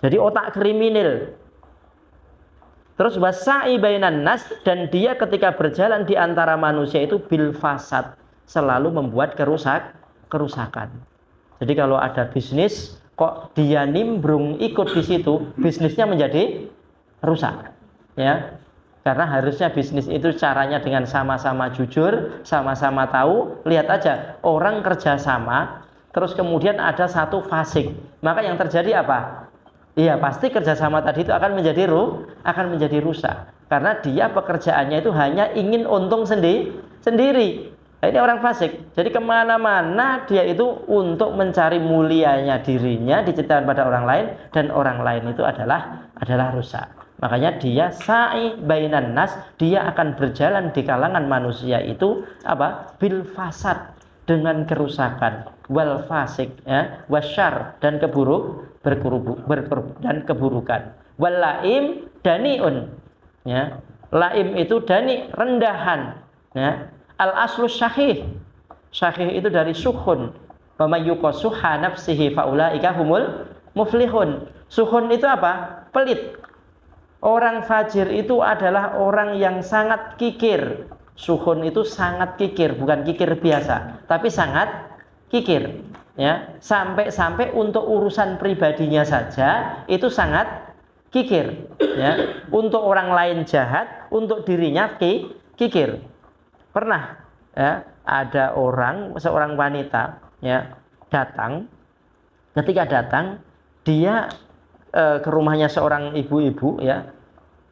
Jadi otak kriminal. Terus wasa'i bainan nas, dan dia ketika berjalan di antara manusia itu bil fasad, selalu membuat kerusakan. Jadi kalau ada bisnis kok dia nimbrung ikut di situ, bisnisnya menjadi rusak. Ya. Karena harusnya bisnis itu caranya dengan sama-sama jujur, sama-sama tahu. Lihat aja, orang kerjasama, terus kemudian ada satu fasik, maka yang terjadi apa? Iya, pasti kerjasama tadi itu akan menjadi rusak, karena dia pekerjaannya itu hanya ingin untung sendiri. Nah, ini orang fasik. Jadi kemana-mana dia itu untuk mencari mulianya dirinya, diciptakan pada orang lain, dan orang lain itu adalah rusak. Makanya dia sa'i bainan nas, dia akan berjalan di kalangan manusia itu apa? Bil fasad, dengan kerusakan, wal fasik, ya, wasyar, dan keburukan, wal laim daniun, ya, laim itu dani, rendahan, ya. Al aslu syahih itu dari suhun, wa may yuqasuha nafsihi faulaika humul muflihun. Suhun itu apa? Pelit. Orang fajir itu adalah orang yang sangat kikir. Suhun itu sangat kikir, bukan kikir biasa, tapi sangat kikir, ya. Sampai untuk urusan pribadinya saja itu sangat kikir, ya. Untuk orang lain jahat, untuk dirinya kikir. Pernah, ya, ada seorang wanita, ya, datang. Ketika datang, dia ke rumahnya seorang ibu-ibu, ya.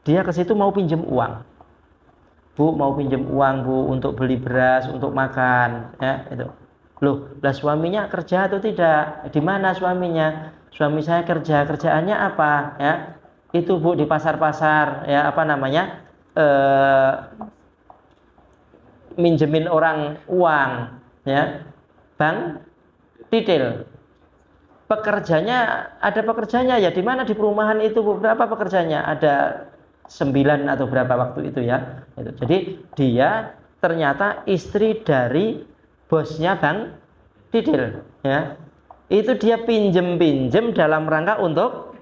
Dia ke situ mau pinjam uang. Bu, mau pinjam uang bu untuk beli beras, untuk makan, ya, itu. Loh, lah suaminya kerja atau tidak? Di mana suaminya? Suami saya kerja, kerjaannya apa? Ya, itu bu di pasar-pasar, ya, minjemin orang uang, ya, bank detail. Ada pekerjanya ya, di mana? Di perumahan itu bu. Berapa pekerjanya? Ada 9 atau berapa waktu itu, ya. Jadi dia ternyata istri dari bosnya Bang Didil, ya. Itu dia pinjem dalam rangka untuk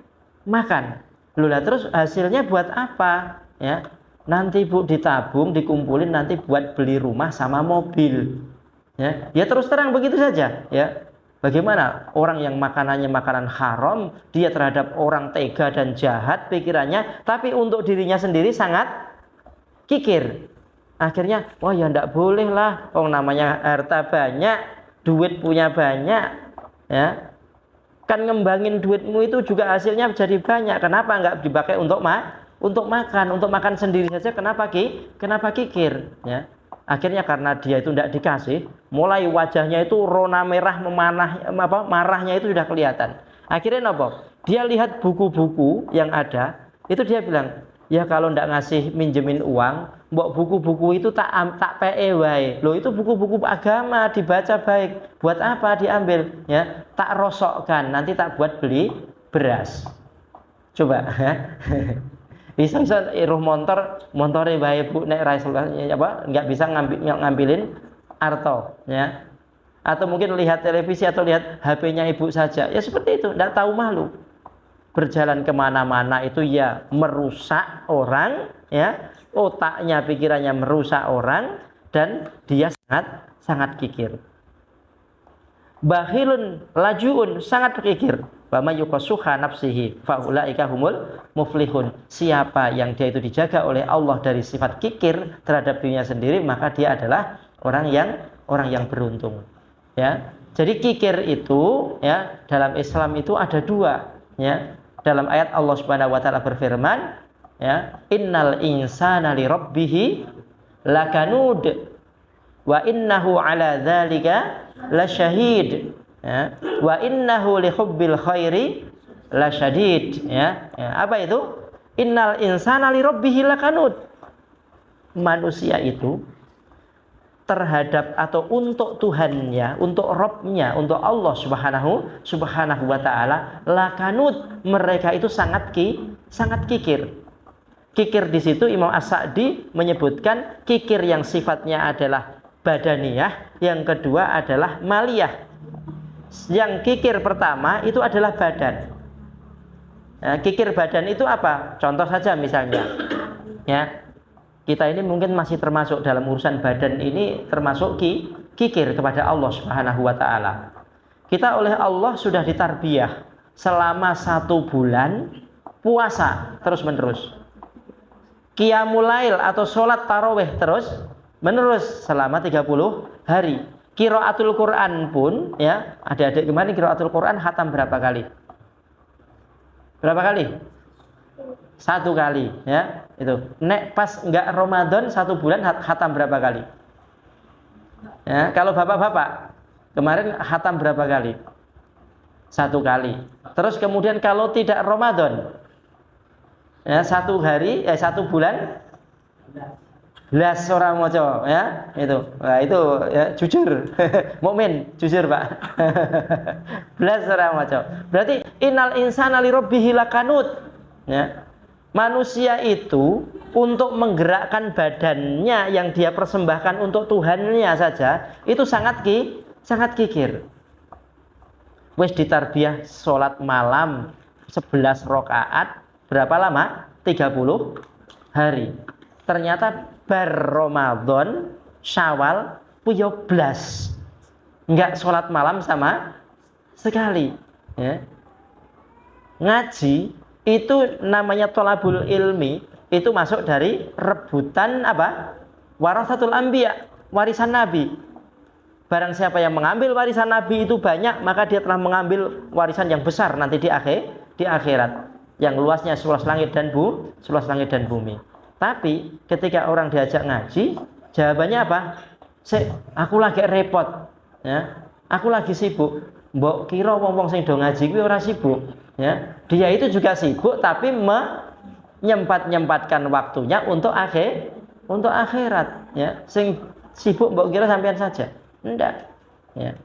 makan. Loh, lah terus hasilnya buat apa, ya? Nanti bu ditabung, dikumpulin nanti buat beli rumah sama mobil, ya. Ya terus terang begitu saja, ya. Bagaimana orang yang makanannya makanan haram, dia terhadap orang tega dan jahat pikirannya, tapi untuk dirinya sendiri sangat kikir. Akhirnya, wah ya ndak boleh lah, namanya harta banyak, duit punya banyak, ya kan ngembangin duitmu itu juga hasilnya jadi banyak. Kenapa nggak dipakai untuk makan sendiri saja? Kenapa kikir? Ya, akhirnya karena dia itu tidak dikasih, mulai wajahnya itu rona merah memanah, marahnya itu sudah kelihatan. Akhirnya apa? Dia lihat buku-buku yang ada, itu dia bilang, ya kalau ndak ngasih minjemin uang, mbok buku-buku itu tak PE wae. Loh itu buku-buku agama dibaca baik. Buat apa diambil? Ya, tak rosokkan, nanti tak buat beli beras. Coba bisa iruh montore bae Bu nek ra enggak bisa ngambilin arto ya. Atau mungkin lihat televisi atau lihat HP-nya ibu saja. Ya seperti itu, enggak tahu malu. Berjalan kemana-mana itu ya merusak orang, ya otaknya, pikirannya merusak orang, dan dia sangat kikir. Bakhilun lajuun, sangat kikir. Wa may yuqassuha nafsihi fa ulaika humul muflihun. Siapa yang dia itu dijaga oleh Allah dari sifat kikir terhadap dirinya sendiri, maka dia adalah orang yang beruntung. Ya. Jadi kikir itu ya dalam Islam itu ada dua, ya. Dalam ayat Allah Subhanahu wa taala berfirman, ya, innal insana li rabbih lakanud wa innahu ala dzalika lasyahid, ya, wa innahu li hubbil khairi lasyadid, ya. Apa itu? Innal insana li rabbih lakanud. Manusia itu terhadap atau untuk Tuhannya, untuk Rabbnya, untuk Allah Subhanahu wa ta'ala, lakanut, mereka itu sangat kikir. Kikir di situ Imam As-Sa'di menyebutkan kikir yang sifatnya adalah badaniyah, yang kedua adalah maliyah. Yang kikir pertama itu adalah badan. Nah, kikir badan itu apa? Contoh saja misalnya, ya. Kita ini mungkin masih termasuk dalam urusan badan ini termasuk kikir kepada Allah Subhanahu wa ta'ala. Kita oleh Allah sudah ditarbiyah selama 1 bulan puasa terus menerus. Qiyamul lail atau sholat tarawih terus menerus selama 30 hari. Qiraatul Quran pun, ya, adik-adik kemarin qiraatul Quran khatam berapa kali? Berapa kali? 1 kali, ya. Itu nek pas enggak Ramadan 1 bulan khatam berapa kali? Ya, kalau bapak-bapak kemarin khatam berapa kali? 1 kali. Terus kemudian kalau tidak Ramadan, ya, 1 hari 1 bulan belas orang moco, ya, itu. Nah, itu ya, jujur. Mukmin, jujur, Pak. Belas orang moco. Berarti innal insana li rabbih lakanut. Ya. Manusia itu untuk menggerakkan badannya yang dia persembahkan untuk Tuhannya saja itu sangat kikir. Wis ditarbiyah sholat malam 11 rakaat berapa lama? 30 hari. Ternyata bar Ramadan Syawal puyo blas. Enggak sholat malam sama sekali, ya. Ngaji itu namanya tholabul ilmi, itu masuk dari rebutan apa? Warasatul anbiya, warisan nabi. Barang siapa yang mengambil warisan nabi itu banyak, maka dia telah mengambil warisan yang besar nanti di akhirat, yang luasnya seluas langit dan bumi. Tapi ketika orang diajak ngaji, jawabannya apa? Aku lagi repot, ya. Aku lagi sibuk. Mbok kira wong-wong sing do ngaji kuwi ora sibuk, ya. Dia itu juga sibuk tapi menyempatkan waktunya untuk akhirat, ya. Sing sibuk mbok kira sampean saja. Enggak, ya.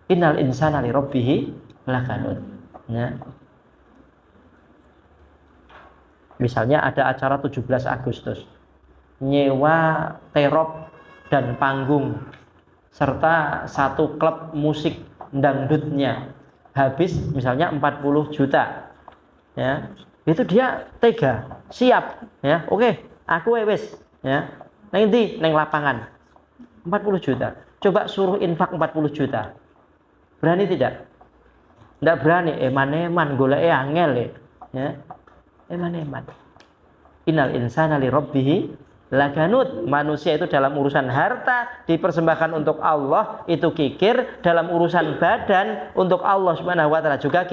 Innal insana li rabbih lakanut, ya. Misalnya ada acara 17 Agustus, nyewa terop dan panggung serta 1 klub musik dangdutnya habis misalnya 40 juta, ya. Itu dia tega, siap, ya. Oke, aku wis, ya. Nang ndi? Nang lapangan. 40 juta. Coba suruh infak 40 juta. Berani tidak? Tidak berani. Eman-eman goleke angel, ya. Eman-eman. Innal insana li rabbih laganut. Manusia itu dalam urusan harta dipersembahkan untuk Allah itu kikir, dalam urusan badan untuk Allah Subhanahu wa taala juga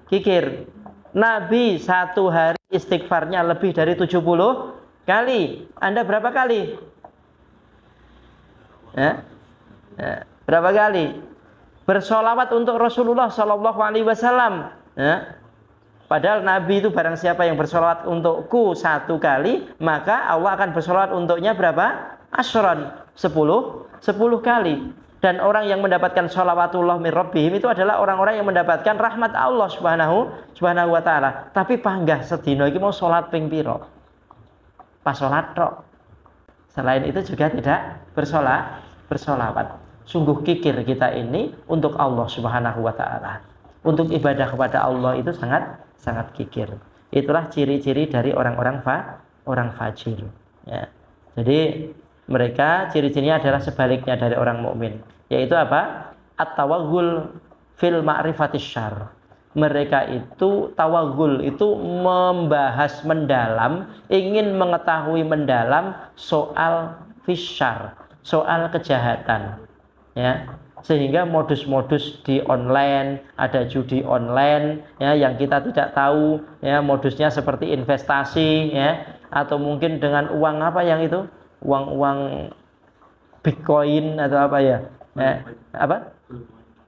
kikir. Nabi satu hari istighfarnya lebih dari 70 kali. Anda berapa kali? Berapa kali? Bersolawat untuk Rasulullah Shallallahu Alaihi Wasallam. Padahal Nabi itu barang siapa yang bersolawat untukku 1 kali, maka Allah akan bersolawat untuknya berapa? Asyran, 10 kali. Dan orang yang mendapatkan sholawatullah min rabbihim itu adalah orang-orang yang mendapatkan rahmat Allah subhanahu wa ta'ala. Tapi panggah sedina iki mau sholat ping piro? Pas sholat tok. Selain itu juga tidak bersolawat. Sungguh kikir kita ini untuk Allah Subhanahu wa ta'ala. Untuk ibadah kepada Allah itu sangat kikir. Itulah ciri-ciri dari orang fajir. Ya. Jadi mereka ciri-cirinya adalah sebaliknya dari orang mukmin, yaitu apa? At-tawaghul fil ma'rifatis syarr. Mereka itu tawaghul, itu membahas mendalam, ingin mengetahui mendalam soal fisyar, soal kejahatan. Ya. Sehingga modus-modus di online, ada judi online ya yang kita tidak tahu ya, modusnya seperti investasi ya, atau mungkin dengan uang apa yang itu, uang Bitcoin atau apa ya, apa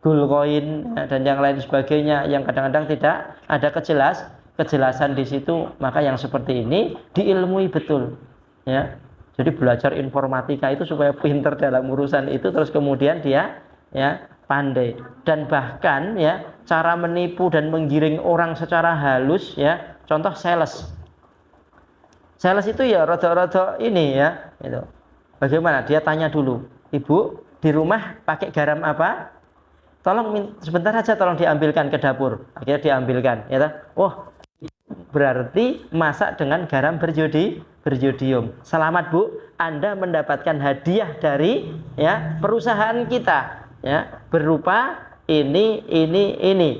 Goldcoin ya, dan yang lain sebagainya yang kadang-kadang tidak ada kejelasan di situ. Maka yang seperti ini diilmui betul ya. Jadi belajar informatika itu supaya pinter dalam urusan itu, terus kemudian dia ya pandai, dan bahkan ya cara menipu dan menggiring orang secara halus ya, contoh sales itu ya rada-rada ini ya itu. Bagaimana? Dia tanya dulu, ibu di rumah pakai garam apa? Tolong sebentar aja, tolong diambilkan ke dapur. Akhirnya diambilkan ya. Oh, berarti masak dengan garam berjodium. Selamat Bu, Anda mendapatkan hadiah dari ya perusahaan kita ya, berupa ini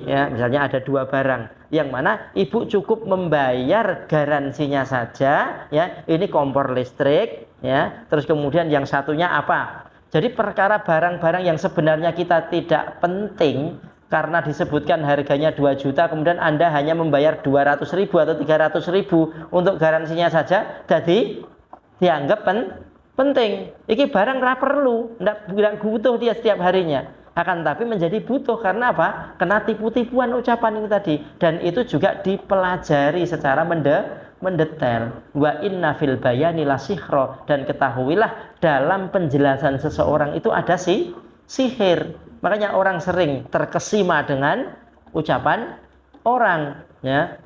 ya. Misalnya ada 2 barang, yang mana ibu cukup membayar garansinya saja ya, ini kompor listrik ya, terus kemudian yang satunya apa. Jadi perkara barang-barang yang sebenarnya kita tidak penting karena disebutkan harganya 2 juta, kemudian Anda hanya membayar 200.000 atau 300.000 untuk garansinya saja, jadi dianggap penting. Iki barang ra perlu, ndak butuh dia setiap harinya. Akan tapi menjadi butuh karena apa? Kena tipu-tipuan ucapan ini tadi, dan itu juga dipelajari secara mendetail. Wa inna fil bayani lasihra, dan ketahuilah dalam penjelasan seseorang itu ada sihir. Makanya orang sering terkesima dengan ucapan orang ya.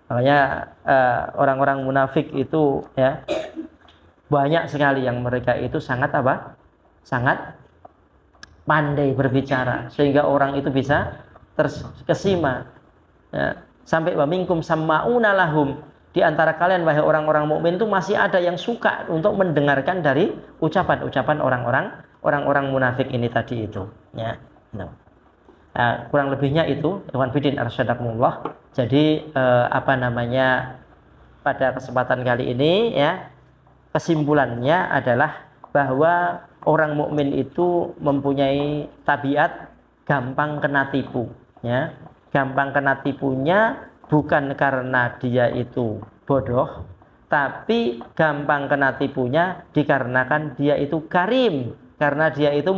Makanya orang-orang munafik itu ya, banyak sekali yang mereka itu sangat pandai berbicara sehingga orang itu bisa terkesima ya. Sampai wa minkum sama'una lahum, di antara kalian wahai orang-orang mukmin itu masih ada yang suka untuk mendengarkan dari ucapan-ucapan orang-orang munafik ini tadi itu ya. Nah, kurang lebihnya itu ikhwan fillah arsyadakumullah. Jadi pada kesempatan kali ini ya, kesimpulannya adalah bahwa orang mukmin itu mempunyai tabiat gampang kena tipu ya. Gampang kena tipunya bukan karena dia itu bodoh, tapi gampang kena tipunya dikarenakan dia itu karim, karena dia itu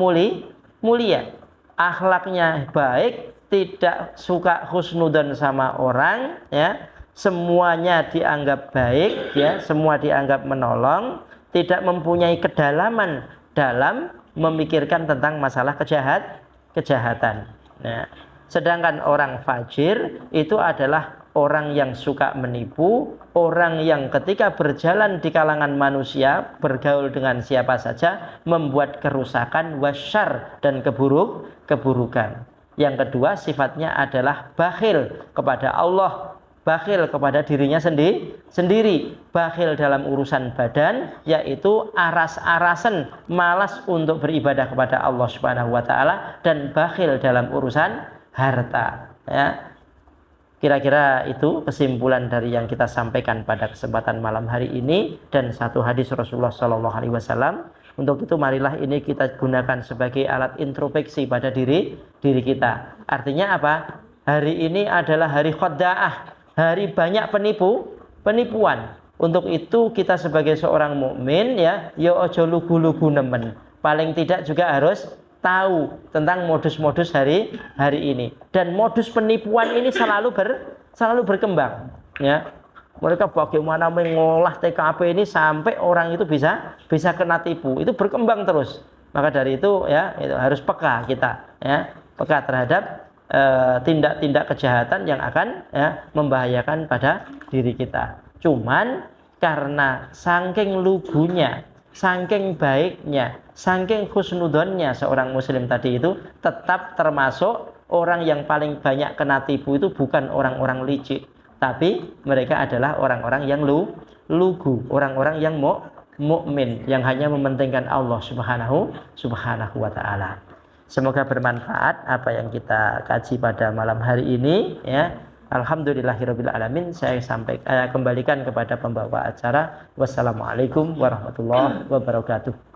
mulia, akhlaknya baik, tidak suka husnudzon sama orang ya, semuanya dianggap baik ya, semua dianggap menolong, tidak mempunyai kedalaman dalam memikirkan tentang masalah kejahatan. Nah, sedangkan orang fajir itu adalah orang yang suka menipu, orang yang ketika berjalan di kalangan manusia, bergaul dengan siapa saja, membuat kerusakan, wasyar, dan keburukan. Yang kedua, sifatnya adalah bakhil kepada Allah, bakhil kepada dirinya sendiri, bakhil dalam urusan badan, yaitu aras-arasan, malas untuk beribadah kepada Allah Subhanahu wa taala, dan bakhil dalam urusan harta ya. Kira-kira itu kesimpulan dari yang kita sampaikan pada kesempatan malam hari ini, dan satu hadis Rasulullah SAW. Untuk itu marilah ini kita gunakan sebagai alat introspeksi pada diri kita. Artinya apa? Hari ini adalah hari khoda'ah, hari banyak penipuan. Untuk itu kita sebagai seorang mukmin ya ojo lugu-lugu nemen. Paling tidak juga harus tahu tentang modus-modus hari ini, dan modus penipuan ini selalu berkembang ya. Mereka bagaimana mengolah TKP ini sampai orang itu bisa kena tipu, itu berkembang terus. Maka dari itu ya itu harus peka kita ya, peka terhadap tindak-tindak kejahatan yang akan ya membahayakan pada diri kita. Cuman karena saking lugunya, saking baiknya, saking husnudonnya seorang muslim tadi itu, tetap termasuk orang yang paling banyak kena tipu itu bukan orang-orang licik, tapi mereka adalah orang-orang yang lugu, orang-orang yang mukmin, yang hanya mementingkan Allah subhanahu wa ta'ala. Semoga bermanfaat apa yang kita kaji pada malam hari ini ya. Alhamdulillahirabbil alamin. Saya kembalikan kepada pembawa acara. Wassalamualaikum warahmatullahi wabarakatuh.